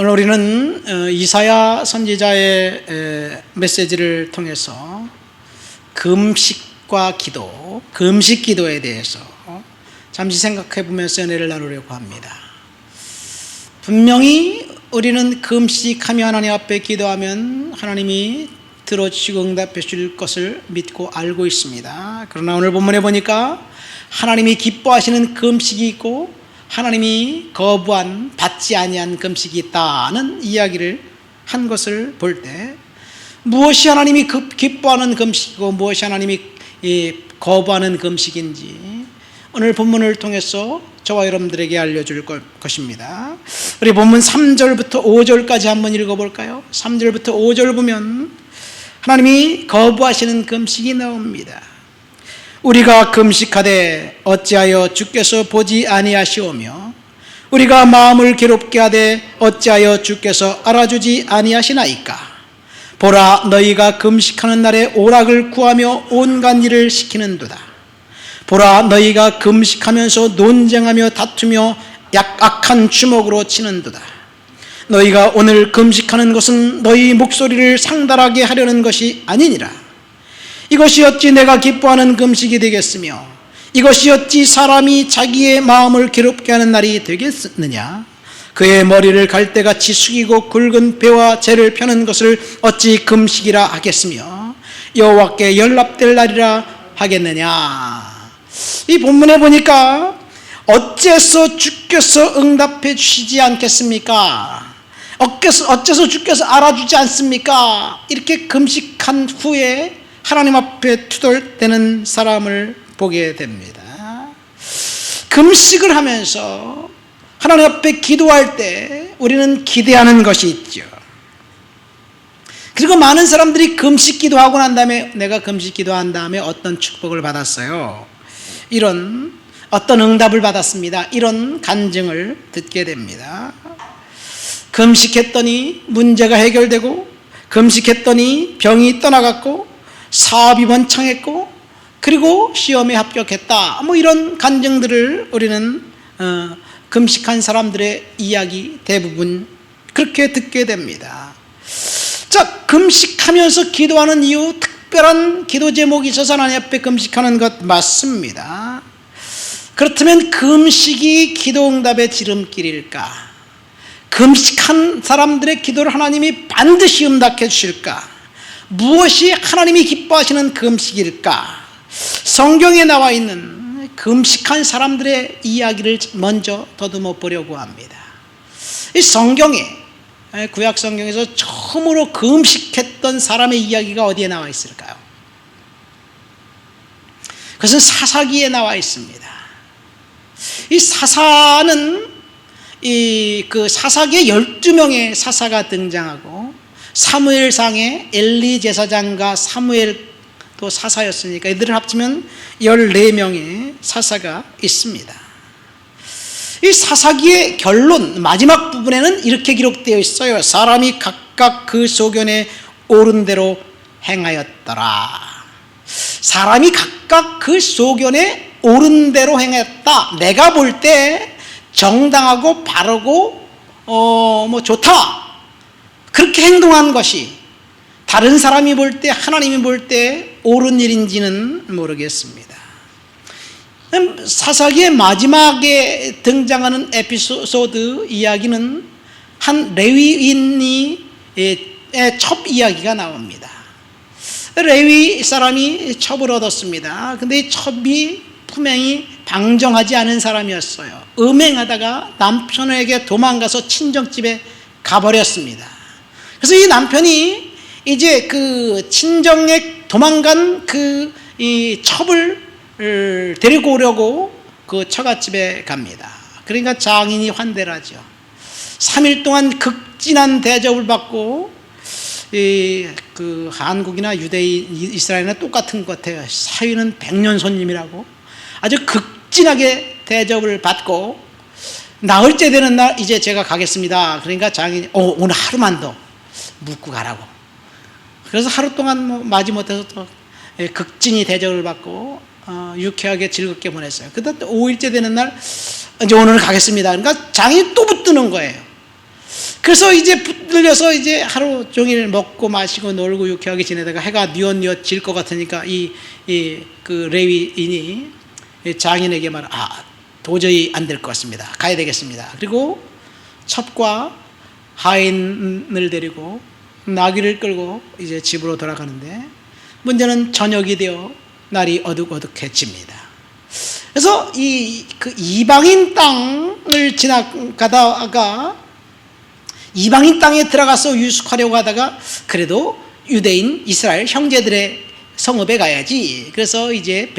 오늘 우리는 이사야 선지자의 메시지를 통해서 금식과 기도, 금식 기도에 대해서 잠시 생각해 보면서 은혜를 나누려고 합니다. 분명히 우리는 금식하며 하나님 앞에 기도하면 하나님이 들어주시고 응답해 줄 것을 믿고 알고 있습니다. 그러나 오늘 본문에 보니까 하나님이 기뻐하시는 금식이 있고 하나님이 거부한, 받지 아니한 금식이 있다는 이야기를 한 것을 볼 때 무엇이 하나님이 기뻐하는 금식이고 무엇이 하나님이 거부하는 금식인지 오늘 본문을 통해서 저와 여러분들에게 알려줄 것입니다. 우리 본문 3절부터 5절까지 한번 읽어볼까요? 3절부터 5절 보면 하나님이 거부하시는 금식이 나옵니다. 우리가 금식하되 어찌하여 주께서 보지 아니하시오며 우리가 마음을 괴롭게 하되 어찌하여 주께서 알아주지 아니하시나이까. 보라, 너희가 금식하는 날에 오락을 구하며 온갖 일을 시키는도다. 보라, 너희가 금식하면서 논쟁하며 다투며 악한 주먹으로 치는도다. 너희가 오늘 금식하는 것은 너희 목소리를 상달하게 하려는 것이 아니니라. 이것이 어찌 내가 기뻐하는 금식이 되겠으며 이것이 어찌 사람이 자기의 마음을 괴롭게 하는 날이 되겠느냐. 그의 머리를 갈대같이 숙이고 굵은 배와 재를 펴는 것을 어찌 금식이라 하겠으며 여호와께 연락될 날이라 하겠느냐. 이 본문에 보니까 어째서 주께서 응답해 주시지 않겠습니까? 어째서 주께서 알아주지 않습니까? 이렇게 금식한 후에 하나님 앞에 투덜대는 사람을 보게 됩니다. 금식을 하면서 하나님 앞에 기도할 때 우리는 기대하는 것이 있죠. 그리고 많은 사람들이 금식 기도하고 난 다음에 내가 금식 기도한 다음에 어떤 축복을 받았어요, 이런 어떤 응답을 받았습니다, 이런 간증을 듣게 됩니다. 금식했더니 문제가 해결되고, 금식했더니 병이 떠나갔고, 사업이 번창했고, 그리고 시험에 합격했다, 이런 간증들을 우리는 금식한 사람들의 이야기 대부분 그렇게 듣게 됩니다. 자, 금식하면서 기도하는 이유, 특별한 기도 제목이 있어서 하나님 앞에 금식하는 것 맞습니다. 그렇다면 금식이 기도 응답의 지름길일까? 금식한 사람들의 기도를 하나님이 반드시 응답해 주실까? 무엇이 하나님이 기뻐하시는 금식일까? 성경에 나와 있는 금식한 사람들의 이야기를 먼저 더듬어 보려고 합니다. 이 성경에, 구약 성경에서 처음으로 금식했던 사람의 이야기가 어디에 나와 있을까요? 그것은 사사기에 나와 있습니다. 이 사사는 그 사사기에 12명의 사사가 등장하고, 사무엘상에 엘리 제사장과 사무엘도 사사였으니까 이들을 합치면 14명의 사사가 있습니다. 이 사사기의 결론 마지막 부분에는 이렇게 기록되어 있어요. 사람이 각각 그 소견에 옳은 대로 행하였더라. 사람이 각각 그 소견에 옳은 대로 행했다. 내가 볼 때 정당하고 바르고 좋다, 그렇게 행동한 것이 다른 사람이 볼 때, 하나님이 볼 때 옳은 일인지는 모르겠습니다. 사사기의 마지막에 등장하는 에피소드 이야기는 한 레위인의 첩 이야기가 나옵니다. 레위 사람이 첩을 얻었습니다. 근데 이 첩이 분명히 방정하지 않은 사람이었어요. 음행하다가 남편에게 도망가서 친정집에 가버렸습니다. 그래서 이 남편이 이제 그 친정에 도망간 이 첩을 데리고 오려고 그 처갓집에 갑니다. 그러니까 장인이 환대를 하죠. 3일 동안 극진한 대접을 받고, 그 한국이나 유대인, 이스라엘이나 똑같은 것 같아요. 사위는 100년 손님이라고 아주 극진하게 대접을 받고, 나흘째 되는 날 이제 제가 가겠습니다. 그러니까 장인이 오늘 하루만 더 묵고 가라고. 그래서 하루 동안 마지못해서 또 극진히 대접을 받고 유쾌하게 즐겁게 보냈어요. 그다음 5일째 되는 날 이제 오늘 가겠습니다. 그러니까 장인이 또 붙드는 거예요. 그래서 이제 붙들려서 이제 하루 종일 먹고 마시고 놀고 유쾌하게 지내다가 해가 뉘엿뉘엿 질 것 같으니까 그 레위인이 장인에게 도저히 안 될 것 같습니다. 가야 되겠습니다. 그리고 첩과 하인을 데리고 나귀를 끌고 이제 집으로 돌아가는데, 문제는 저녁이 되어 날이 어둑어둑해집니다. 그래서 그 이방인 땅을 지나가다가 이방인 땅에 들어가서 유숙하려고 하다가 그래도 유대인 이스라엘 형제들의 성읍에 가야지. 그래서 이제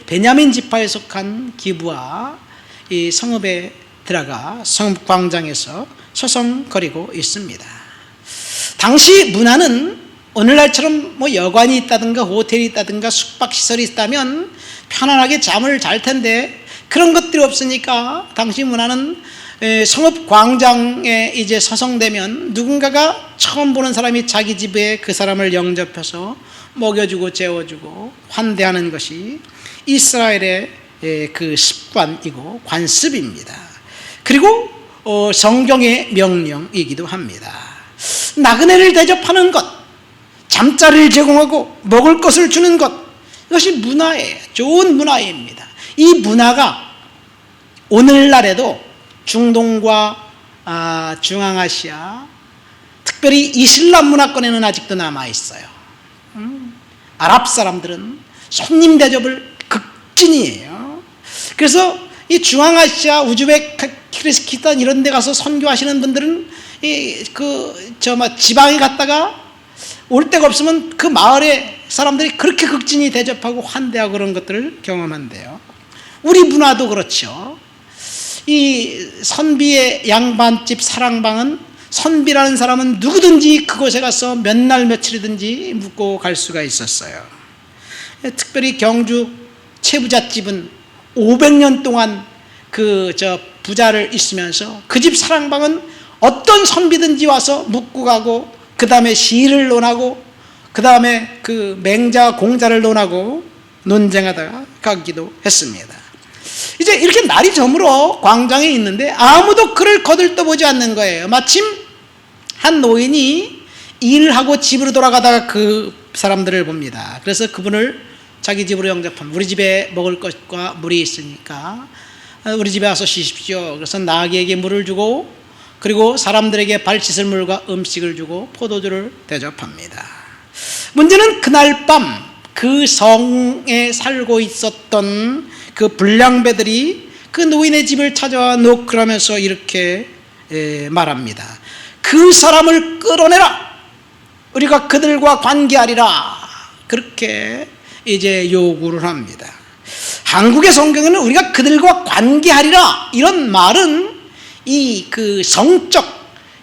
베냐민 지파에 속한 기브와 이 성읍에 들어가 성읍 광장에서 서성거리고 있습니다. 당시 문화는 오늘날처럼 뭐 여관이 있다든가 호텔이 있다든가 숙박시설이 있다면 편안하게 잠을 잘 텐데, 그런 것들이 없으니까 당시 문화는 성읍 광장에 이제 서성되면 누군가가 처음 보는 사람이 자기 집에 그 사람을 영접해서 먹여주고 재워주고 환대하는 것이 이스라엘의 그 습관이고 관습입니다. 그리고 성경의 명령이기도 합니다. 나그네를 대접하는 것, 잠자리를 제공하고 먹을 것을 주는 것, 이것이 문화예요. 좋은 문화입니다. 이 문화가 오늘날에도 중동과 중앙아시아, 특별히 이슬람 문화권에는 아직도 남아있어요. 아랍 사람들은 손님 대접을 극진이에요. 그래서 이 중앙아시아, 우즈베키스탄 이런 데 가서 선교하시는 분들은 지방에 갔다가 올 데가 없으면 그 마을의 사람들이 그렇게 극진히 대접하고 환대하고 그런 것들을 경험한대요. 우리 문화도 그렇죠. 이 선비의 양반집 사랑방은, 선비라는 사람은 누구든지 그곳에 가서 몇 날 며칠이든지 묵고 갈 수가 있었어요. 특별히 경주 최부잣집은 500년 동안 부자를 있으면서 그 집 사랑방은 어떤 선비든지 와서 묵고 가고, 그 다음에 시를 논하고, 그 다음에 그 맹자 공자를 논하고 논쟁하다가 가기도 했습니다. 이제 이렇게 날이 저물어 광장에 있는데 아무도 그를 거들떠보지 않는 거예요. 마침 한 노인이 일하고 집으로 돌아가다가 그 사람들을 봅니다. 그래서 그분을 자기 집으로 영접합니다. 우리 집에 먹을 것과 물이 있으니까 우리 집에 와서 쉬십시오. 그래서 나귀에게 물을 주고, 그리고 사람들에게 발 씻을 물과 음식을 주고 포도주를 대접합니다. 문제는 그날 밤 그 성에 살고 있었던 그 불량배들이 그 노인의 집을 찾아와 노크하면서 이렇게 말합니다. 그 사람을 끌어내라. 우리가 그들과 관계하리라. 그렇게 이제 요구를 합니다. 한국의 성경에는 우리가 그들과 관계하리라 이런 말은 그 성적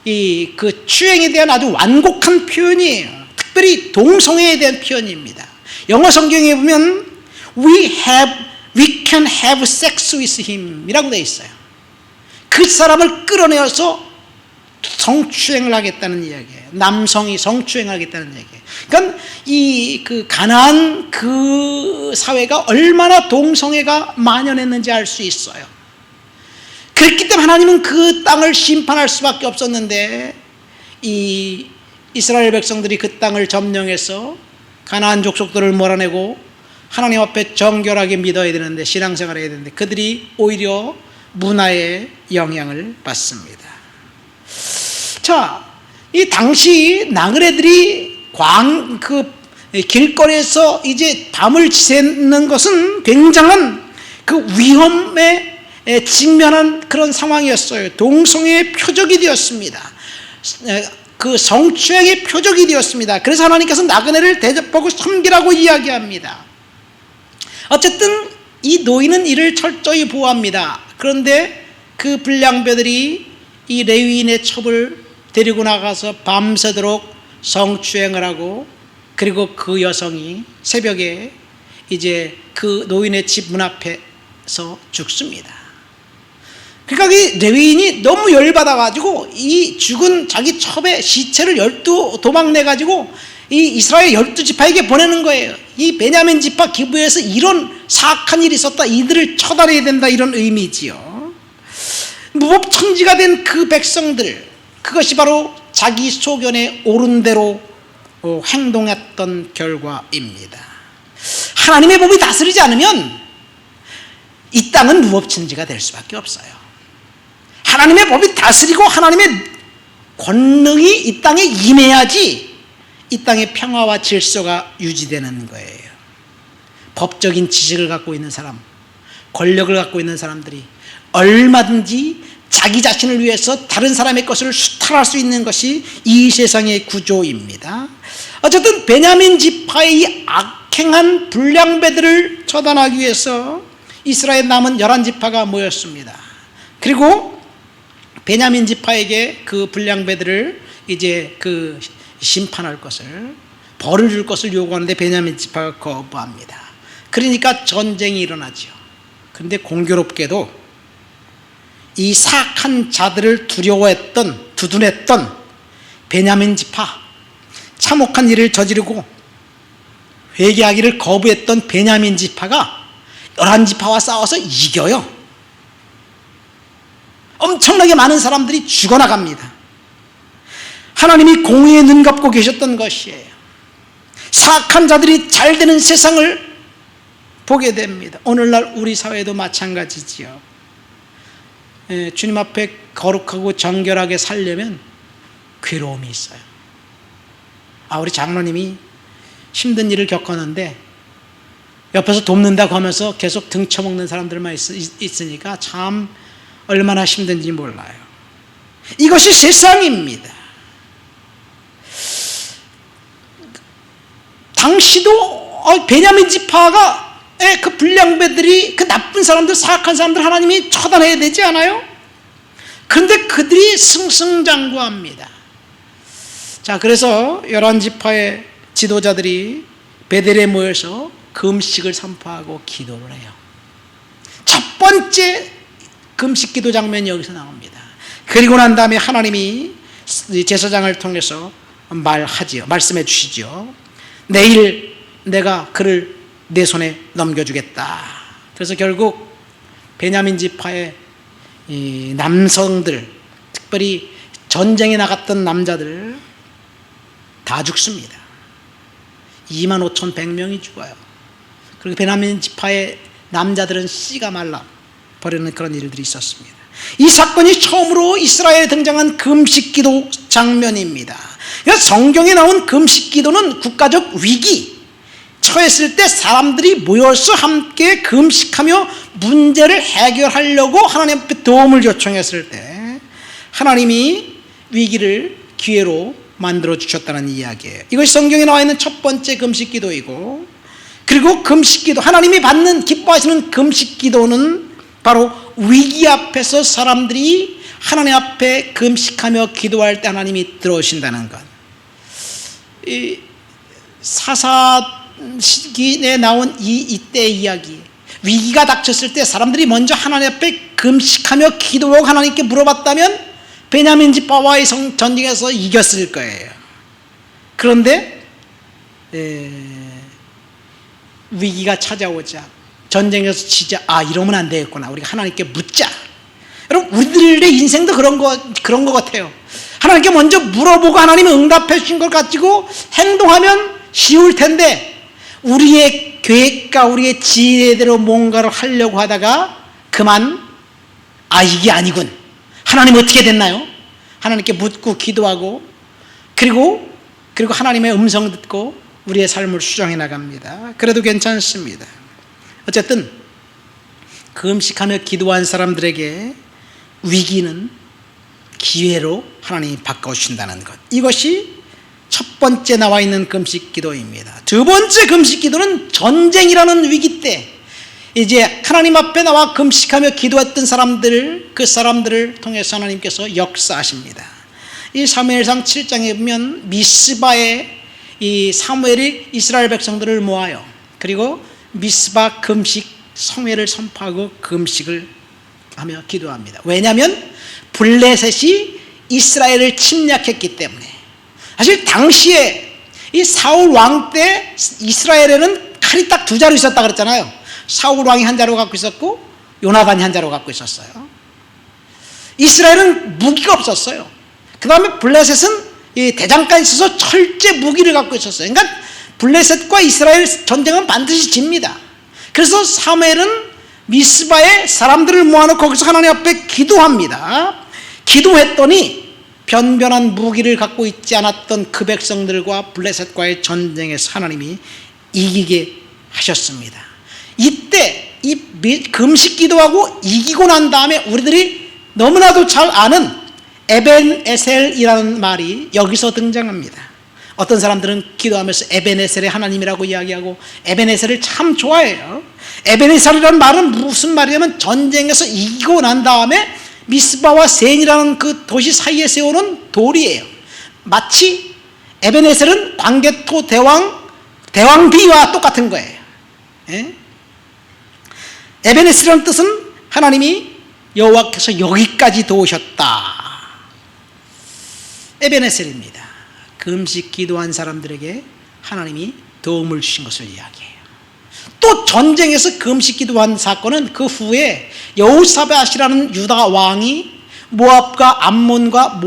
그 추행에 대한 아주 완곡한 표현이에요. 특별히 동성애에 대한 표현입니다. 영어 성경에 보면 we can have sex with him 이라고 되어 있어요. 그 사람을 끌어내어서 성추행을 하겠다는 이야기예요. 남성이 성추행을 하겠다는 이야기예요. 그러니까 그 가나안 그 사회가 얼마나 동성애가 만연했는지 알 수 있어요. 그렇기 때문에 하나님은 그 땅을 심판할 수밖에 없었는데, 이 이스라엘 백성들이 그 땅을 점령해서 가나안 족속들을 몰아내고 하나님 앞에 정결하게 믿어야 되는데, 신앙생활을 해야 되는데, 그들이 오히려 문화의 영향을 받습니다. 자, 이 당시 나그네들이 길거리에서 이제 밤을 지새는 것은 굉장한 그 위험에 직면한 그런 상황이었어요. 동성애의 표적이 되었습니다. 그 성추행의 표적이 되었습니다. 그래서 하나님께서 나그네를 대접하고 섬기라고 이야기합니다. 어쨌든 이 노인은 이를 철저히 보호합니다. 그런데 그 불량배들이 이 레위인의 첩을 데리고 나가서 밤새도록 성추행을 하고, 그리고 그 여성이 새벽에 이제 그 노인의 집 문 앞에서 죽습니다. 그러니까 이 레위인이 너무 열받아가지고 이 죽은 자기 첩의 시체를 도망내가지고 이 이스라엘 12지파에게 보내는 거예요. 이 베냐민 지파 기브에서 이런 사악한 일이 있었다, 이들을 처단해야 된다, 이런 의미지요. 무법천지가 된 그 백성들, 그것이 바로 자기 소견에 옳은 대로 행동했던 결과입니다. 하나님의 법이 다스리지 않으면 이 땅은 무법천지가 될 수밖에 없어요. 하나님의 법이 다스리고 하나님의 권능이 이 땅에 임해야지 이 땅의 평화와 질서가 유지되는 거예요. 법적인 지식을 갖고 있는 사람, 권력을 갖고 있는 사람들이 얼마든지 자기 자신을 위해서 다른 사람의 것을 수탈할 수 있는 것이 이 세상의 구조입니다. 어쨌든 베냐민 지파의 이 악행한 불량배들을 처단하기 위해서 이스라엘 남은 11지파가 모였습니다. 그리고 베냐민 지파에게 그 불량배들을 이제 그 심판할 것을, 벌을 줄 것을 요구하는데 베냐민 지파가 거부합니다. 그러니까 전쟁이 일어나죠. 그런데 공교롭게도 이 사악한 자들을 두려워했던, 두둔했던 베냐민 지파, 참혹한 일을 저지르고 회개하기를 거부했던 베냐민 지파가 11지파와 싸워서 이겨요. 엄청나게 많은 사람들이 죽어나갑니다. 하나님이 공의에 눈 감고 계셨던 것이에요. 사악한 자들이 잘 되는 세상을 보게 됩니다. 오늘날 우리 사회도 마찬가지지요. 주님 앞에 거룩하고 정결하게 살려면 괴로움이 있어요. 우리 장로님이 힘든 일을 겪었는데 옆에서 돕는다고 하면서 계속 등쳐먹는 사람들만 있으니까 참 얼마나 힘든지 몰라요. 이것이 세상입니다. 당시도 베냐민 지파가 그 불량배들이, 그 나쁜 사람들, 사악한 사람들 하나님이 처단해야 되지 않아요? 그런데 그들이 승승장구합니다. 자, 그래서 11지파의 지도자들이 베델에 모여서 금식을 선포하고 기도를 해요. 첫 번째 금식 기도 장면이 여기서 나옵니다. 그리고 난 다음에 하나님이 제사장을 통해서 말씀해 주시죠. 내일 내가 그를 내 손에 넘겨주겠다. 그래서 결국 베냐민 지파의 이 남성들, 특별히 전쟁에 나갔던 남자들 다 죽습니다. 25,100명이 죽어요. 그리고 베냐민 지파의 남자들은 씨가 말라 버리는 그런 일들이 있었습니다. 이 사건이 처음으로 이스라엘에 등장한 금식기도 장면입니다. 그러니까 성경에 나온 금식기도는 국가적 위기 처했을 때 사람들이 모여서 함께 금식하며 문제를 해결하려고 하나님 앞에 도움을 요청했을 때 하나님이 위기를 기회로 만들어 주셨다는 이야기예요. 이것이 성경에 나와 있는 첫 번째 금식기도이고, 그리고 금식기도, 하나님이 받는 기뻐하시는 금식기도는 바로 위기 앞에서 사람들이 하나님 앞에 금식하며 기도할 때 하나님이 들어오신다는 것. 이 사사기에 나온 이때 이야기, 위기가 닥쳤을 때 사람들이 먼저 하나님 앞에 금식하며 기도하고 하나님께 물어봤다면 베냐민 지파와의 전쟁에서 이겼을 거예요. 그런데 위기가 찾아오자, 전쟁에서 지자, 이러면 안 되겠구나, 우리가 하나님께 묻자. 여러분, 우리들의 인생도 그런 것 같아요. 하나님께 먼저 물어보고 하나님이 응답해 주신 걸 가지고 행동하면 쉬울 텐데, 우리의 계획과 우리의 지혜대로 뭔가를 하려고 하다가 그만, 이게 아니군, 하나님 어떻게 됐나요? 하나님께 묻고 기도하고 그리고 하나님의 음성 듣고 우리의 삶을 수정해 나갑니다. 그래도 괜찮습니다. 어쨌든 금식하며 기도한 사람들에게 위기는 기회로 하나님이 바꿔주신다는 것, 이것이 첫 번째 나와 있는 금식 기도입니다. 두 번째 금식 기도는 전쟁이라는 위기 때 이제 하나님 앞에 나와 금식하며 기도했던 사람들, 그 사람들을 통해서 하나님께서 역사하십니다. 이 사무엘상 7장에 보면 미스바에 이 사무엘이 이스라엘 백성들을 모아요. 그리고 미스바 금식 성회를 선포하고 금식을 하며 기도합니다. 왜냐하면 블레셋이 이스라엘을 침략했기 때문에. 사실 당시에 이 사울 왕 때 이스라엘에는 칼이 딱 2자루 있었다 그랬잖아요. 사울 왕이 1자루 갖고 있었고 요나단이 1자루 갖고 있었어요. 이스라엘은 무기가 없었어요. 그 다음에 블레셋은 이 대장간에 있어서 철제 무기를 갖고 있었어요. 그러니까 블레셋과 이스라엘 전쟁은 반드시 집니다. 그래서 사무엘은 미스바에 사람들을 모아놓고 거기서 하나님 앞에 기도합니다. 기도했더니 변변한 무기를 갖고 있지 않았던 그 백성들과 블레셋과의 전쟁에서 하나님이 이기게 하셨습니다. 이때 이 금식 기도하고 이기고 난 다음에 우리들이 너무나도 잘 아는 에벤에셀이라는 말이 여기서 등장합니다. 어떤 사람들은 기도하면서 에벤에셀의 하나님이라고 이야기하고 에벤에셀을 참 좋아해요. 에벤에셀이라는 말은 무슨 말이냐면 전쟁에서 이기고 난 다음에 미스바와 센이라는 그 도시 사이에 세우는 돌이에요. 마치 에벤에셀은 광개토 대왕비와 똑같은 거예요. 예? 에벤에셀이라는 뜻은 하나님이 여호와께서 여기까지 도우셨다. 에벤에셀입니다. 금식 기도한 사람들에게 하나님이 도움을 주신 것을 이야기해요. 또 전쟁에서 금식 기도한 사건은 그 후에 여호사밧이라는 유다 왕이 모압과 암몬과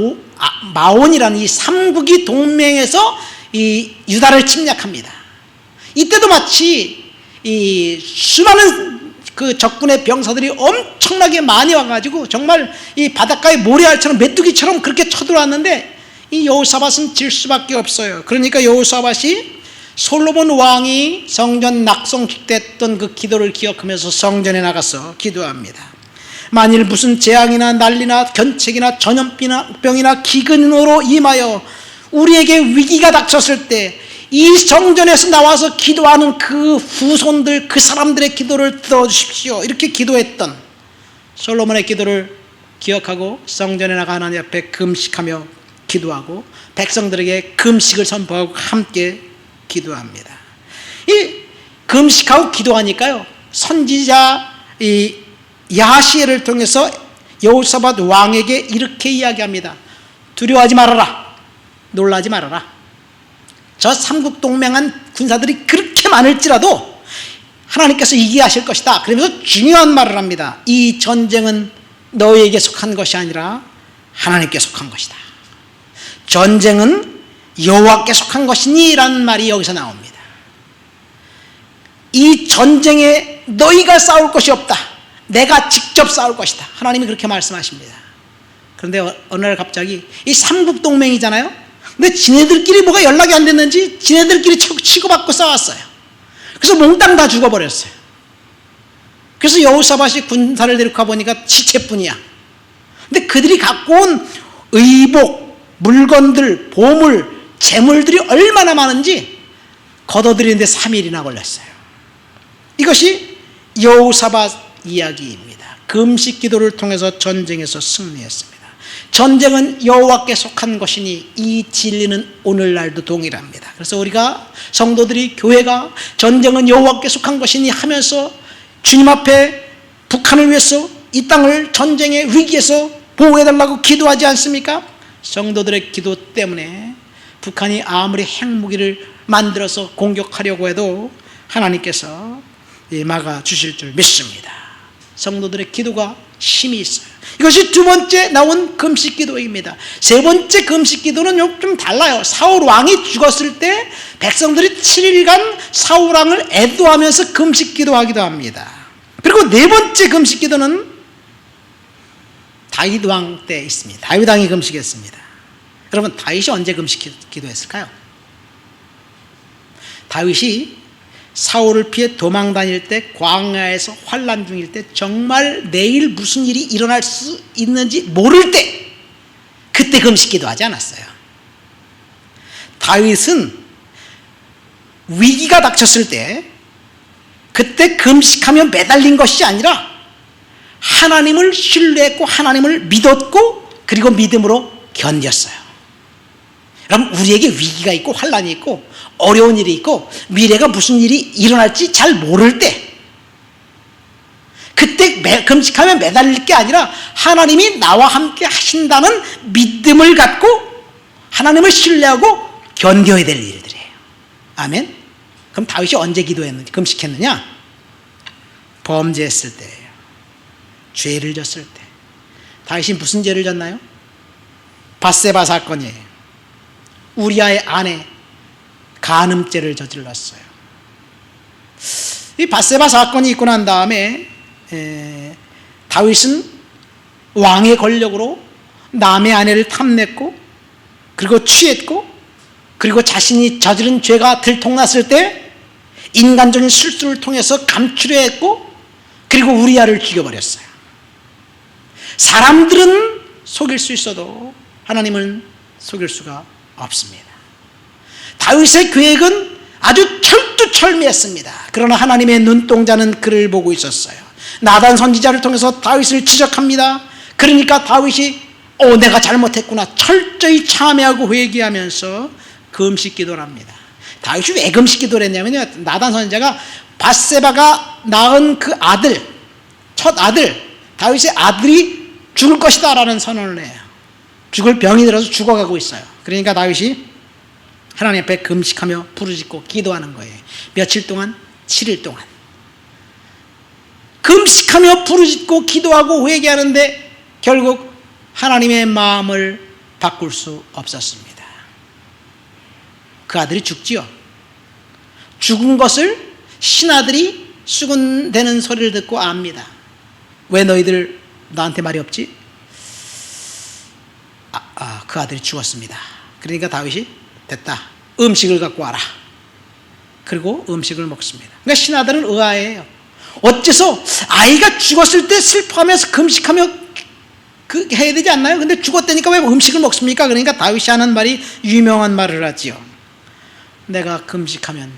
마온이라는 이 삼국이 동맹해서 이 유다를 침략합니다. 이때도 마치 이 수많은 그 적군의 병사들이 엄청나게 많이 와가지고 정말 이 바닷가의 모래알처럼 메뚜기처럼 그렇게 쳐들어왔는데 이 여호사밧은 질 수밖에 없어요. 그러니까 여호사밧이 솔로몬 왕이 성전 낙성식 때 했던 그 기도를 기억하면서 성전에 나가서 기도합니다. 만일 무슨 재앙이나 난리나 견책이나 전염병이나 기근으로 임하여 우리에게 위기가 닥쳤을 때 이 성전에서 나와서 기도하는 그 후손들, 그 사람들의 기도를 들어주십시오. 이렇게 기도했던 솔로몬의 기도를 기억하고 성전에 나가 하나님 앞에 금식하며 기도하고 백성들에게 금식을 선포하고 함께 기도합니다. 이 금식하고 기도하니까요, 선지자 이 야시엘을 통해서 여호사밧 왕에게 이렇게 이야기합니다. 두려워하지 말아라. 놀라지 말아라. 저 삼국동맹한 군사들이 그렇게 많을지라도 하나님께서 이기게 하실 것이다. 그러면서 중요한 말을 합니다. 이 전쟁은 너희에게 속한 것이 아니라 하나님께 속한 것이다. 전쟁은 여호와께 속한 것이니 라는 말이 여기서 나옵니다. 이 전쟁에 너희가 싸울 것이 없다. 내가 직접 싸울 것이다. 하나님이 그렇게 말씀하십니다. 그런데 어느 날 갑자기 이 삼국동맹이잖아요. 근데 지네들끼리 뭐가 연락이 안 됐는지 지네들끼리 치고받고 싸웠어요. 그래서 몽땅 다 죽어버렸어요. 그래서 여호사밧이 군사를 데리고 가보니까 시체뿐이야. 근데 그들이 갖고 온 의복, 물건들, 보물, 재물들이 얼마나 많은지 걷어들이는데 3일이나 걸렸어요. 이것이 여호사밧 이야기입니다. 금식 기도를 통해서 전쟁에서 승리했습니다. 전쟁은 여호와께 속한 것이니 이 진리는 오늘날도 동일합니다. 그래서 우리가 성도들이, 교회가 전쟁은 여호와께 속한 것이니 하면서 주님 앞에 북한을 위해서 이 땅을 전쟁의 위기에서 보호해달라고 기도하지 않습니까? 성도들의 기도 때문에 북한이 아무리 핵무기를 만들어서 공격하려고 해도 하나님께서 막아주실 줄 믿습니다. 성도들의 기도가 힘이 있어요. 이것이 두 번째 나온 금식 기도입니다. 세 번째 금식 기도는 좀 달라요. 사울 왕이 죽었을 때 백성들이 7일간 사울 왕을 애도하면서 금식 기도하기도 합니다. 그리고 네 번째 금식 기도는 다윗 왕 때 있습니다. 다윗 왕이 금식했습니다. 여러분, 다윗이 언제 금식 기도했을까요? 다윗이 사울을 피해 도망 다닐 때, 광야에서 환난 중일 때, 정말 내일 무슨 일이 일어날 수 있는지 모를 때, 그때 금식 기도하지 않았어요. 다윗은 위기가 닥쳤을 때 그때 금식하며 매달린 것이 아니라 하나님을 신뢰했고 하나님을 믿었고 그리고 믿음으로 견뎠어요. 여러분, 우리에게 위기가 있고 환난이 있고 어려운 일이 있고 미래가 무슨 일이 일어날지 잘 모를 때, 그때 금식하며 매달릴 게 아니라 하나님이 나와 함께 하신다는 믿음을 갖고 하나님을 신뢰하고 견뎌야 될 일들이에요. 아멘? 그럼 다윗이 언제 기도했는지, 금식했느냐? 범죄했을 때예요. 죄를 졌을 때. 다윗이 무슨 죄를 졌나요? 밧세바 사건이에요. 우리아의 아내 간음죄를 저질렀어요. 이 밧세바 사건이 있고 난 다음에 다윗은 왕의 권력으로 남의 아내를 탐냈고, 그리고 취했고, 그리고 자신이 저지른 죄가 들통났을 때 인간적인 실수를 통해서 감추려 했고, 그리고 우리아를 죽여버렸어요. 사람들은 속일 수 있어도 하나님은 속일 수가 없습니다. 다윗의 계획은 아주 철두철미했습니다. 그러나 하나님의 눈동자는 그를 보고 있었어요. 나단 선지자를 통해서 다윗을 지적합니다. 그러니까 다윗이 내가 잘못했구나 철저히 참회하고 회개하면서 금식 기도를 합니다. 다윗이 왜 금식 기도를 했냐면요, 나단 선지자가 밧세바가 낳은 그 아들, 첫 아들, 다윗의 아들이 죽을 것이다 라는 선언을 해요. 죽을 병이 들어서 죽어가고 있어요. 그러니까 다윗이 하나님 앞에 금식하며 부르짖고 기도하는 거예요. 며칠 동안? 7일 동안 금식하며 부르짖고 기도하고 회개하는데 결국 하나님의 마음을 바꿀 수 없었습니다. 그 아들이 죽지요. 죽은 것을 신하들이 수군대는 소리를 듣고 압니다. 왜 너희들 나한테 말이 없지? 그 아들이 죽었습니다. 그러니까 다윗이 됐다, 음식을 갖고 와라. 그리고 음식을 먹습니다. 그러니까 신하들은 의아해요. 어째서 아이가 죽었을 때 슬퍼하면서 금식하며 해야 되지 않나요? 근데 죽었다니까 왜 음식을 먹습니까? 그러니까 다윗이 하는 말이 유명한 말을 하지요. 내가 금식하면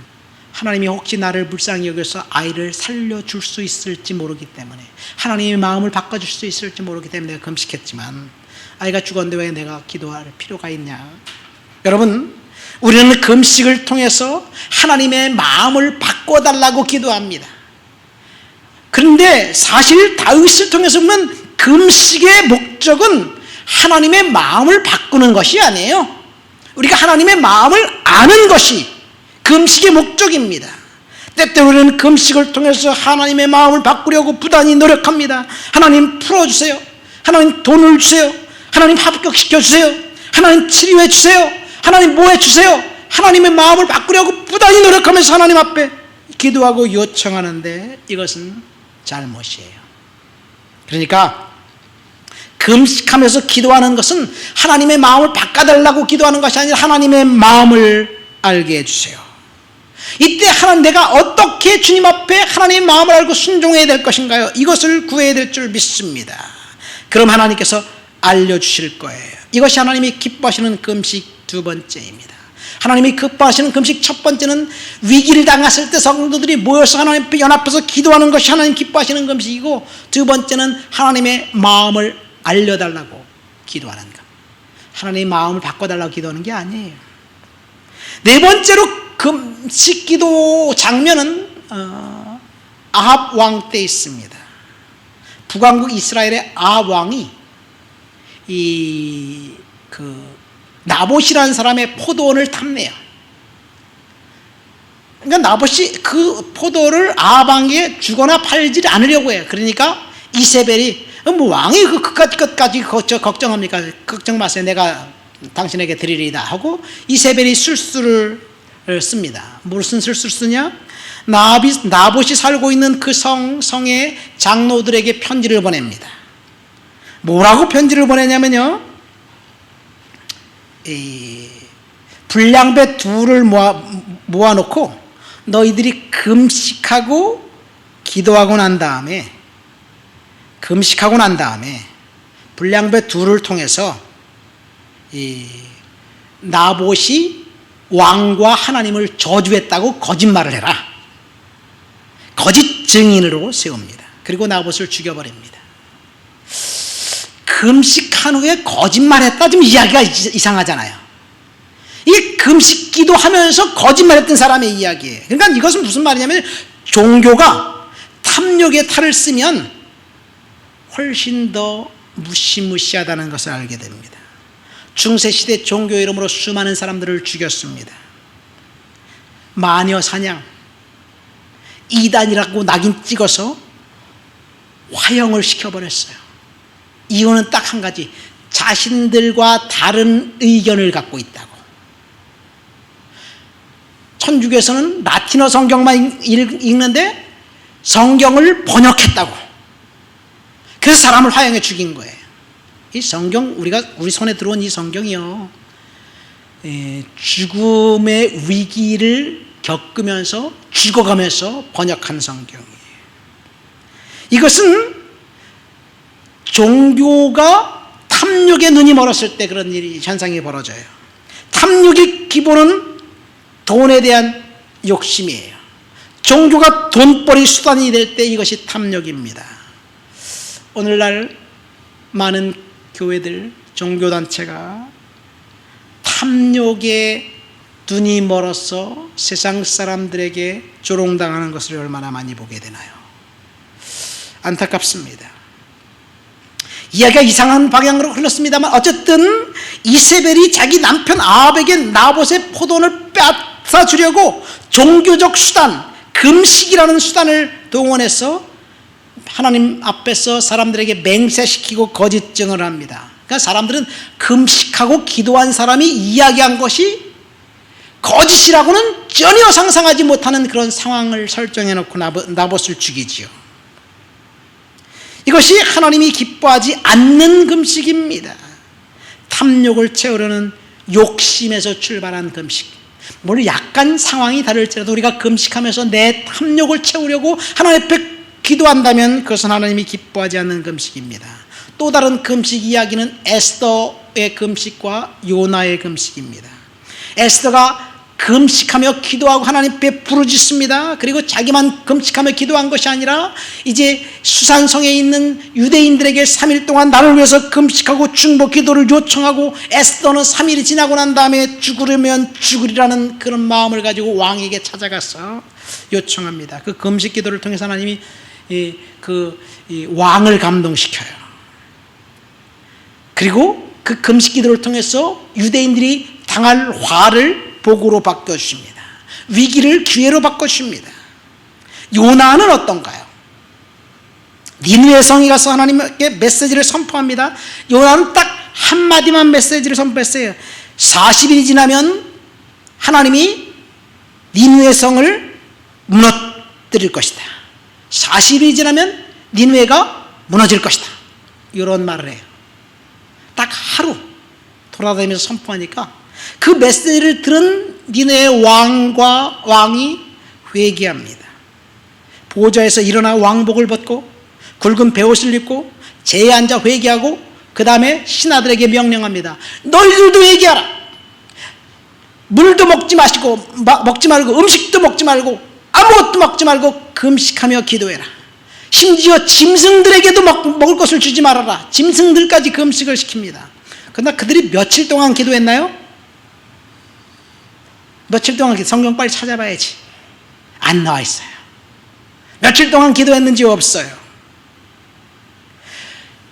하나님이 혹시 나를 불쌍히 여겨서 아이를 살려줄 수 있을지 모르기 때문에, 하나님의 마음을 바꿔줄 수 있을지 모르기 때문에 내가 금식했지만 아이가 죽었는데 왜 내가 기도할 필요가 있냐. 여러분, 우리는 금식을 통해서 하나님의 마음을 바꿔달라고 기도합니다. 그런데 사실 다윗을 통해서 보면 금식의 목적은 하나님의 마음을 바꾸는 것이 아니에요. 우리가 하나님의 마음을 아는 것이 금식의 목적입니다. 때때로 우리는 금식을 통해서 하나님의 마음을 바꾸려고 부단히 노력합니다. 하나님 풀어주세요. 하나님 돈을 주세요. 하나님 합격시켜주세요. 하나님 치료해 주세요. 하나님 뭐 해주세요. 하나님의 마음을 바꾸려고 부단히 노력하면서 하나님 앞에 기도하고 요청하는데 이것은 잘못이에요. 그러니까 금식하면서 기도하는 것은 하나님의 마음을 바꿔달라고 기도하는 것이 아니라 하나님의 마음을 알게 해주세요. 이때 내가 어떻게 주님 앞에 하나님의 마음을 알고 순종해야 될 것인가요? 이것을 구해야 될 줄 믿습니다. 그럼 하나님께서 알려주실 거예요. 이것이 하나님이 기뻐하시는 금식 두 번째입니다. 하나님이 기뻐하시는 금식 첫 번째는 위기를 당했을 때 성도들이 모여서 하나님 앞에 연합해서 기도하는 것이 하나님 기뻐하시는 금식이고, 두 번째는 하나님의 마음을 알려달라고 기도하는 것. 하나님의 마음을 바꿔달라고 기도하는 게 아니에요. 네 번째로 금식 기도 장면은 아합 왕 때 있습니다. 북왕국 이스라엘의 아합 왕이 나봇이라는 사람의 포도원을 탐내요. 그러니까 나봇이 그 포도를 아합 왕에게 주거나 팔지 않으려고 해요. 그러니까 이세벨이 왕이 끝까지 걱정합니까? 걱정 마세요. 내가 당신에게 드리리다 하고 이세벨이 술수를 씁니다. 무슨 술수를 쓰냐? 나봇이 살고 있는 그 성의 장로들에게 편지를 보냅니다. 뭐라고 편지를 보내냐면요, 불량배 둘을 모아놓고 너희들이 금식하고 기도하고 난 다음에 불량배 둘을 통해서 나봇이 왕과 하나님을 저주했다고 거짓말을 해라. 거짓 증인으로 세웁니다. 그리고 나봇을 죽여버립니다. 금식한 후에 거짓말했다, 좀 이야기가 이상하잖아요. 이 금식 기도하면서 거짓말했던 사람의 이야기예요. 그러니까 이것은 무슨 말이냐면, 종교가 탐욕의 탈을 쓰면 훨씬 더 무시무시하다는 것을 알게 됩니다. 중세시대 종교 이름으로 수많은 사람들을 죽였습니다. 마녀 사냥, 이단이라고 낙인 찍어서 화형을 시켜버렸어요. 이유는 딱 한 가지, 자신들과 다른 의견을 갖고 있다고. 천주교에서는 라틴어 성경만 읽는데 성경을 번역했다고. 그래서 사람을 화형해 죽인 거예요. 이 성경, 우리 손에 들어온 이 성경이요, 죽음의 위기를 겪으면서 죽어가면서 번역한 성경이에요. 이것은 종교가 탐욕에 눈이 멀었을 때 그런 일이, 현상이 벌어져요. 탐욕의 기본은 돈에 대한 욕심이에요. 종교가 돈벌이 수단이 될 때 이것이 탐욕입니다. 오늘날 많은 교회들, 종교단체가 탐욕에 눈이 멀어서 세상 사람들에게 조롱당하는 것을 얼마나 많이 보게 되나요? 안타깝습니다. 이야기가 이상한 방향으로 흘렀습니다만 어쨌든 이세벨이 자기 남편 아합에게 나봇의 포도원을 빼앗아 주려고 종교적 수단, 금식이라는 수단을 동원해서 하나님 앞에서 사람들에게 맹세시키고 거짓 증언을 합니다. 그러니까 사람들은 금식하고 기도한 사람이 이야기한 것이 거짓이라고는 전혀 상상하지 못하는 그런 상황을 설정해 놓고 나봇을 죽이지요. 이것이 하나님이 기뻐하지 않는 금식입니다. 탐욕을 채우려는 욕심에서 출발한 금식. 물론 약간 상황이 다를지라도 우리가 금식하면서 내 탐욕을 채우려고 하나님 앞에 기도한다면 그것은 하나님이 기뻐하지 않는 금식입니다. 또 다른 금식 이야기는 에스더의 금식과 요나의 금식입니다. 에스더가 금식하며 기도하고 하나님 앞에 부르짖습니다. 그리고 자기만 금식하며 기도한 것이 아니라 이제 수산성에 있는 유대인들에게 3일 동안 나를 위해서 금식하고 중보 기도를 요청하고, 에스더는 3일이 지나고 난 다음에 죽으려면 죽으리라는 그런 마음을 가지고 왕에게 찾아가서 요청합니다. 그 금식 기도를 통해서 하나님이 왕을 감동시켜요. 그리고 그 금식 기도를 통해서 유대인들이 당할 화를 복으로 바꿔주십니다. 위기를 기회로 바꿔주십니다. 요나는 어떤가요? 니느웨 성에 가서 하나님께 메시지를 선포합니다. 요나는 딱 한마디만 메시지를 선포했어요. 40일이 지나면 하나님이 니느웨 성을 무너뜨릴 것이다. 40일이 지나면 니느웨가 무너질 것이다. 이런 말을 해요. 딱 하루 돌아다니면서 선포하니까 그 메시지를 들은 니느웨 왕이 회개합니다. 보좌에서 일어나 왕복을 벗고 굵은 베옷을 입고 제에 앉아 회개하고 그 다음에 신하들에게 명령합니다. 너희들도 회개하라. 물도 먹지 말고 음식도 먹지 말고 아무것도 먹지 말고 금식하며 기도해라. 심지어 짐승들에게도 먹을 것을 주지 말아라. 짐승들까지 금식을 시킵니다. 그러나 그들이 며칠 동안 기도했나요? 며칠 동안 성경 빨리 찾아봐야지. 안 나와 있어요. 며칠 동안 기도했는지 없어요.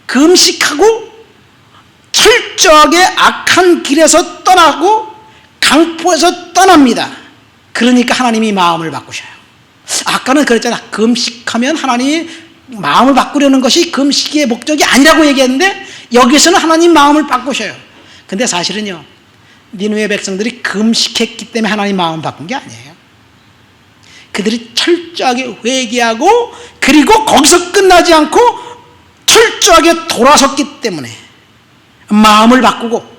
금식하고 철저하게 악한 길에서 떠나고 강포에서 떠납니다. 그러니까 하나님이 마음을 바꾸셔요. 아까는 그랬잖아. 금식하면 하나님이 마음을 바꾸려는 것이 금식의 목적이 아니라고 얘기했는데 여기서는 하나님 마음을 바꾸셔요. 근데 사실은요, 니느웨 백성들이 금식했기 때문에 하나님 마음 바꾼 게 아니에요. 그들이 철저하게 회개하고 그리고 거기서 끝나지 않고 철저하게 돌아섰기 때문에 마음을 바꾸고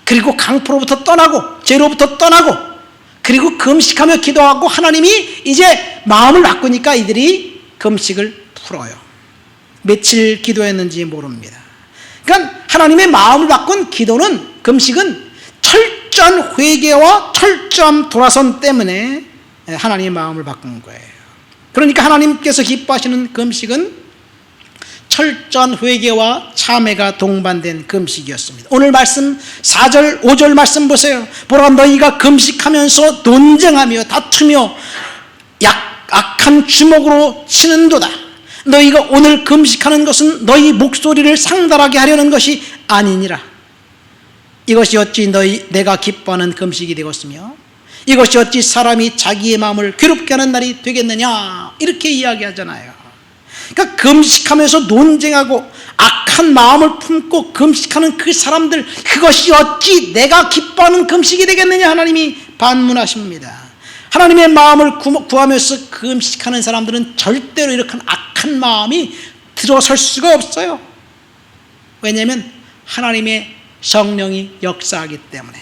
그리고 강포로부터 떠나고 죄로부터 떠나고 그리고 금식하며 기도하고 하나님이 이제 마음을 바꾸니까 이들이 금식을 풀어요. 며칠 기도했는지 모릅니다. 그러니까 하나님의 마음을 바꾼 기도는, 금식은 철저한 회개와 철저한 돌아선 때문에 하나님의 마음을 바꾼 거예요. 그러니까 하나님께서 기뻐하시는 금식은 철저한 회개와 참회가 동반된 금식이었습니다. 오늘 말씀 4절 5절 말씀 보세요. 보라, 너희가 금식하면서 논쟁하며 다투며 악한 주먹으로 치는도다. 너희가 오늘 금식하는 것은 너희 목소리를 상달하게 하려는 것이 아니니라. 이것이 어찌 내가 기뻐하는 금식이 되겠으며 이것이 어찌 사람이 자기의 마음을 괴롭게 하는 날이 되겠느냐, 이렇게 이야기하잖아요. 그러니까 금식하면서 논쟁하고 악한 마음을 품고 금식하는 그 사람들, 그것이 어찌 내가 기뻐하는 금식이 되겠느냐 하나님이 반문하십니다. 하나님의 마음을 구하면서 금식하는 사람들은 절대로 이렇게 악한 마음이 들어설 수가 없어요. 왜냐하면 하나님의 성령이 역사하기 때문에.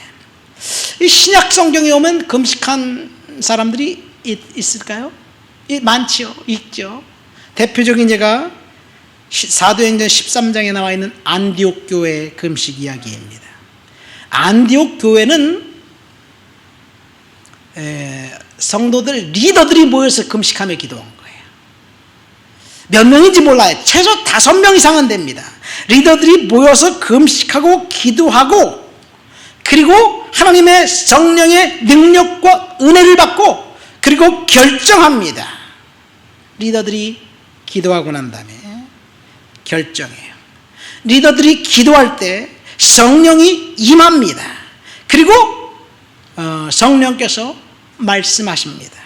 이 신약 성경에 오면 금식한 사람들이 있을까요? 많지요. 있죠. 대표적인 예가 사도행전 13장에 나와 있는 안디옥 교회의 금식 이야기입니다. 안디옥 교회는 성도들, 리더들이 모여서 금식하며 기도한 거예요. 몇 명인지 몰라요. 최소 5명 이상은 됩니다. 리더들이 모여서 금식하고 기도하고, 그리고 하나님의 성령의 능력과 은혜를 받고, 그리고 결정합니다. 리더들이 기도하고 난 다음에 결정해요. 리더들이 기도할 때 성령이 임합니다. 그리고 성령께서 말씀하십니다.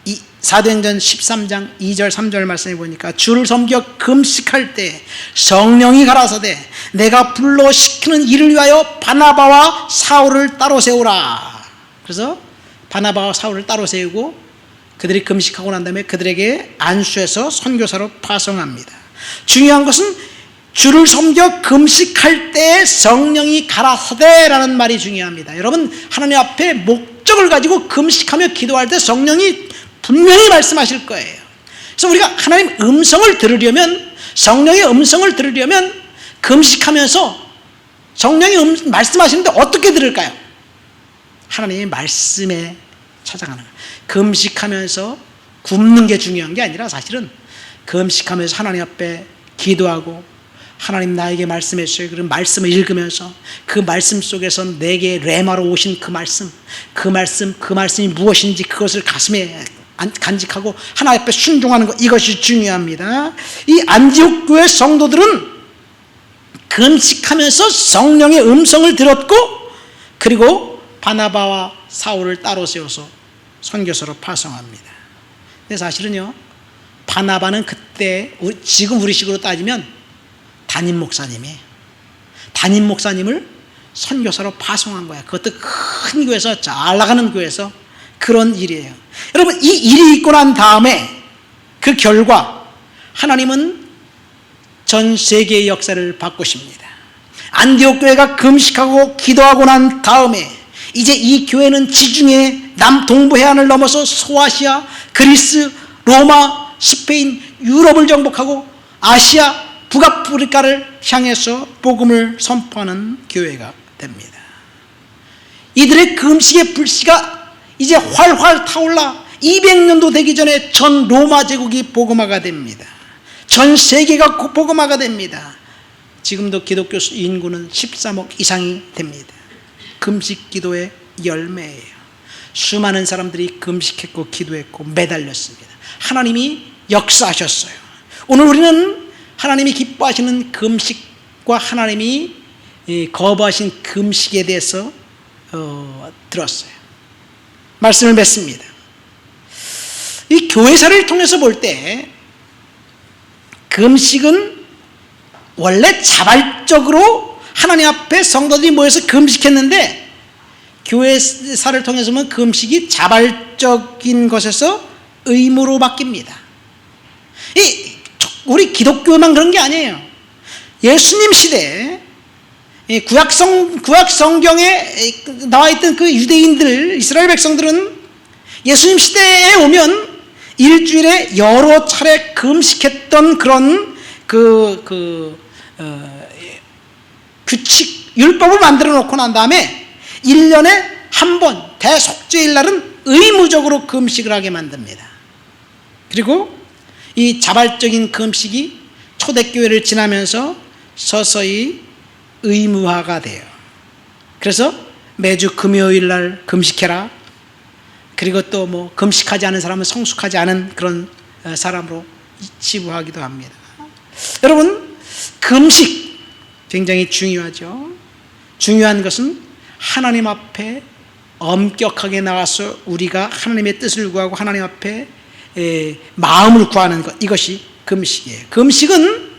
이 사도행전 13장 2절 3절 말씀해 보니까 주를 섬겨 금식할 때 성령이 가라사대 내가 불러 시키는 일을 위하여 바나바와 사울을 따로 세우라. 그래서 바나바와 사울을 따로 세우고 그들이 금식하고 난 다음에 그들에게 안수해서 선교사로 파송합니다. 중요한 것은 주를 섬겨 금식할 때 성령이 가라사대라는 말이 중요합니다. 여러분, 하나님 앞에 목적을 가지고 금식하며 기도할 때 성령이 분명히 말씀하실 거예요. 그래서 우리가 하나님 음성을 들으려면, 성령의 음성을 들으려면 금식하면서 성령이 말씀하시는데 어떻게 들을까요? 하나님의 말씀에 찾아가는 거예요. 금식하면서 굶는 게 중요한 게 아니라 사실은 금식하면서 하나님 앞에 기도하고 하나님 나에게 말씀해 주세요. 그런 말씀을 읽으면서 그 말씀 속에서 내게 레마로 오신 그 말씀이 무엇인지 그것을 가슴에 간직하고 하나님 앞에 순종하는 것, 이것이 중요합니다. 이 안디옥 교회 성도들은 금식하면서 성령의 음성을 들었고, 그리고 바나바와 사울을 따로 세워서 선교사로 파송합니다. 근데 사실은요, 바나바는 그때 지금 우리식으로 따지면 담임 목사님을 선교사로 파송한 거야. 그것도 큰 교회에서, 잘 나가는 교회에서 그런 일이에요. 여러분, 이 일이 있고 난 다음에 그 결과 하나님은 전 세계의 역사를 바꾸십니다. 안디옥 교회가 금식하고 기도하고 난 다음에 이제 이 교회는 지중해 남동부 해안을 넘어서 소아시아, 그리스, 로마, 스페인, 유럽을 정복하고 아시아, 북아프리카를 향해서 복음을 선포하는 교회가 됩니다. 이들의 금식의 불씨가 이제 활활 타올라 200년도 되기 전에 전 로마 제국이 복음화가 됩니다. 전 세계가 복음화가 됩니다. 지금도 기독교 인구는 13억 이상이 됩니다. 금식 기도의 열매예요. 수많은 사람들이 금식했고 기도했고 매달렸습니다. 하나님이 역사하셨어요. 오늘 우리는 하나님이 기뻐하시는 금식과 하나님이 거부하신 금식에 대해서 들었어요. 말씀을 맺습니다. 이 교회사를 통해서 볼 때 금식은 원래 자발적으로 하나님 앞에 성도들이 모여서 금식했는데, 교회사를 통해서 보면 금식이 자발적인 것에서 의무로 바뀝니다. 우리 기독교만 그런 게 아니에요. 예수님 시대에 구약 성경에 나와 있던 그 유대인들, 이스라엘 백성들은 예수님 시대에 오면 일주일에 여러 차례 금식했던 그런 규칙, 율법을 만들어 놓고 난 다음에 1년에 한 번 대속죄일 날은 의무적으로 금식을 하게 만듭니다. 그리고 이 자발적인 금식이 초대교회를 지나면서 서서히 의무화가 돼요. 그래서 매주 금요일 날 금식해라. 그리고 또 뭐 금식하지 않은 사람은 성숙하지 않은 그런 사람으로 치부하기도 합니다. 여러분, 금식 굉장히 중요하죠. 중요한 것은 하나님 앞에 엄격하게 나와서 우리가 하나님의 뜻을 구하고 하나님 앞에 마음을 구하는 것, 이것이 금식이에요. 금식은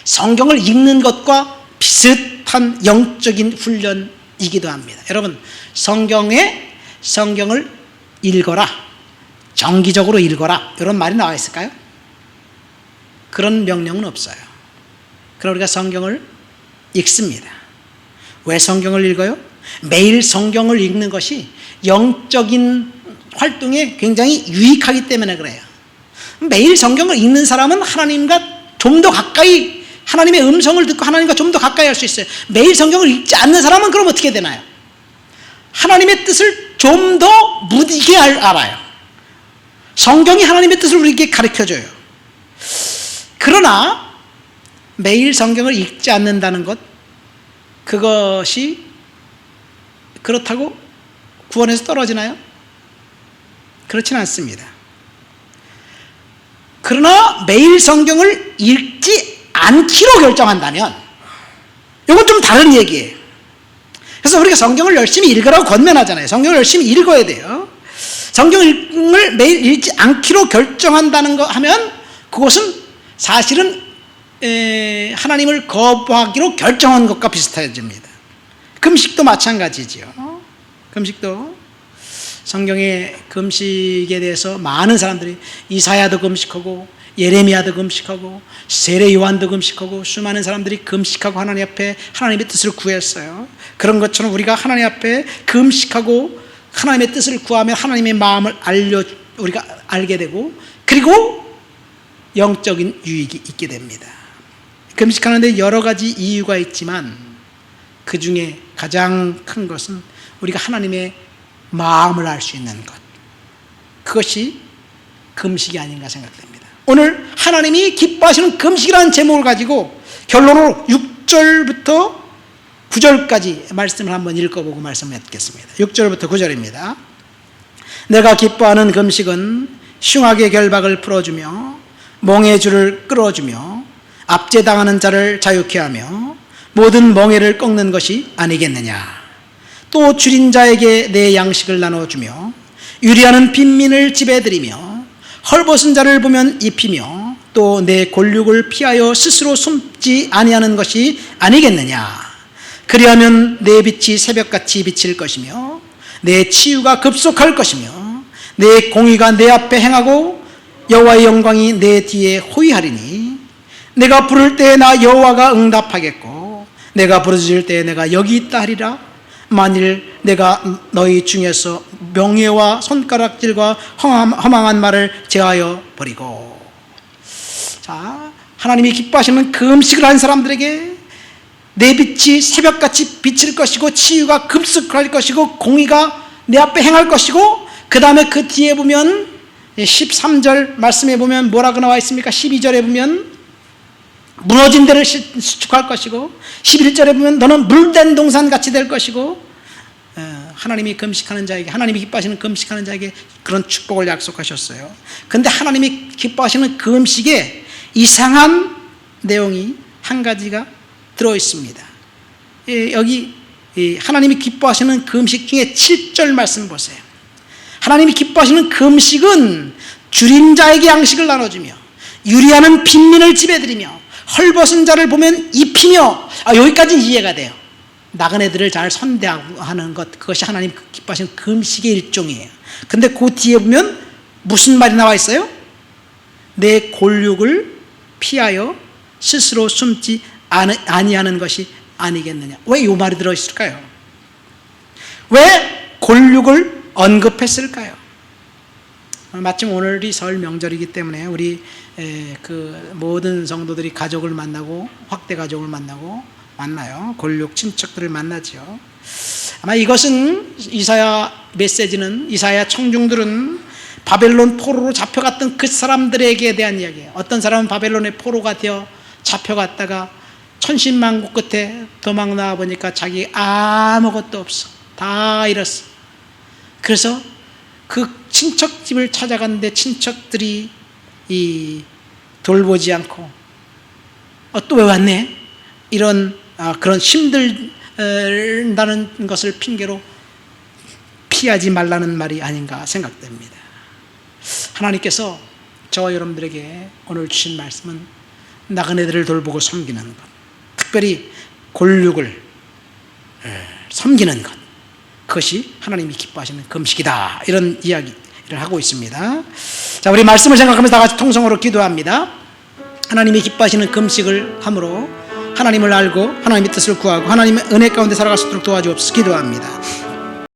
성경을 읽는 것과 비슷한 영적인 훈련이기도 합니다. 여러분, 성경을 읽어라, 정기적으로 읽어라, 이런 말이 나와 있을까요? 그런 명령은 없어요. 그럼 우리가 성경을 읽습니다. 왜 성경을 읽어요? 매일 성경을 읽는 것이 영적인 활동에 굉장히 유익하기 때문에 그래요. 매일 성경을 읽는 사람은 하나님과 좀 더 가까이, 하나님의 음성을 듣고 하나님과 좀 더 가까이 할 수 있어요. 매일 성경을 읽지 않는 사람은 그럼 어떻게 되나요? 하나님의 뜻을 좀 더 무디게 알아요. 성경이 하나님의 뜻을 우리에게 가르쳐줘요. 그러나 매일 성경을 읽지 않는다는 것, 그것이 그렇다고 구원에서 떨어지나요? 그렇지는 않습니다. 그러나 매일 성경을 읽지 않기로 결정한다면 이건 좀 다른 얘기예요. 그래서 우리가 성경을 열심히 읽으라고 권면하잖아요. 성경을 열심히 읽어야 돼요. 성경을 매일 읽지 않기로 결정한다는 거 하면 그것은 사실은 하나님을 거부하기로 결정한 것과 비슷해집니다. 금식도 마찬가지지요. 금식도 성경의 금식에 대해서 많은 사람들이 이사야도 금식하고 예레미야도 금식하고 세례 요한도 금식하고 수많은 사람들이 금식하고 하나님 앞에 하나님의 뜻을 구했어요. 그런 것처럼 우리가 하나님 앞에 금식하고 하나님의 뜻을 구하면 하나님의 마음을 우리가 알게 되고, 그리고 영적인 유익이 있게 됩니다. 금식하는데 여러 가지 이유가 있지만 그 중에 가장 큰 것은 우리가 하나님의 마음을 알 수 있는 것, 그것이 금식이 아닌가 생각됩니다. 오늘 하나님이 기뻐하시는 금식이라는 제목을 가지고 결론으로 6절부터 9절까지 말씀을 한번 읽어보고 말씀을 맺겠습니다. 6절부터 9절입니다. 내가 기뻐하는 금식은 흉악의 결박을 풀어주며 멍의 줄을 끌어주며 압제당하는 자를 자유케 하며 모든 멍에를 꺾는 것이 아니겠느냐. 또 줄인 자에게 내 양식을 나눠주며 유리하는 빈민을 지배드리며 헐벗은 자를 보면 입히며 또 내 골육을 피하여 스스로 숨지 아니하는 것이 아니겠느냐. 그리하면 내 빛이 새벽같이 비칠 것이며 내 치유가 급속할 것이며 내 공의가 내 앞에 행하고 여호와의 영광이 내 뒤에 호위하리니 내가 부를 때에 나 여호와가 응답하겠고 내가 부르짖을 때에 내가 여기 있다 하리라. 만일 내가 너희 중에서 명예와 손가락질과 허망한 말을 제하여 버리고. 자, 하나님이 기뻐하시는 금식을 한 사람들에게 내 빛이 새벽같이 비칠 것이고 치유가 급속할 것이고 공의가 내 앞에 행할 것이고, 그 다음에 그 뒤에 보면 13절 말씀에 보면 뭐라고 나와 있습니까? 12절에 보면 무너진 데를 수축할 것이고 11절에 보면 너는 물된 동산같이 될 것이고, 하나님이 금식하는 자에게, 하나님이 기뻐하시는 금식하는 자에게 그런 축복을 약속하셨어요. 그런데 하나님이 기뻐하시는 금식에 이상한 내용이 한 가지가 들어있습니다. 여기 하나님이 기뻐하시는 금식 중에 7절 말씀 보세요. 하나님이 기뻐하시는 금식은 줄인 자에게 양식을 나눠주며 유리하는 빈민을 지배드리며 헐벗은 자를 보면 입히며, 여기까지 이해가 돼요. 나그네들을 잘 선대하는 것, 그것이 하나님 기뻐하시는 금식의 일종이에요. 근데 그 뒤에 보면 무슨 말이 나와 있어요? 내 골육을 피하여 스스로 숨지 아니하는 것이 아니겠느냐. 왜 이 말이 들어있을까요? 왜 골육을 언급했을까요? 마침 오늘이 설 명절이기 때문에 우리 그 모든 성도들이 가족을 만나고 확대 가족을 만나요. 골육 친척들을 만나죠. 아마 이것은 이사야 메시지는, 이사야 청중들은 바벨론 포로로 잡혀갔던 그 사람들에게 대한 이야기예요. 어떤 사람은 바벨론의 포로가 되어 잡혀갔다가 천신만고 끝에 도망 나와 보니까 자기 아무것도 없어, 다 잃었어. 그래서 그 친척 집을 찾아갔는데 친척들이 돌보지 않고 또 왜 왔네? 이런 그런 힘들다는 것을 핑계로 피하지 말라는 말이 아닌가 생각됩니다. 하나님께서 저와 여러분들에게 오늘 주신 말씀은 나그네들을 돌보고 섬기는 것, 특별히 골육을 섬기는 것, 그것이 하나님이 기뻐하시는 금식이다, 이런 이야기를 하고 있습니다. 자, 우리 말씀을 생각하면서 다 같이 통성으로 기도합니다. 하나님이 기뻐하시는 금식을 함으로 하나님을 알고 하나님의 뜻을 구하고 하나님의 은혜 가운데 살아갈 수 있도록 도와주옵소서. 기도합니다.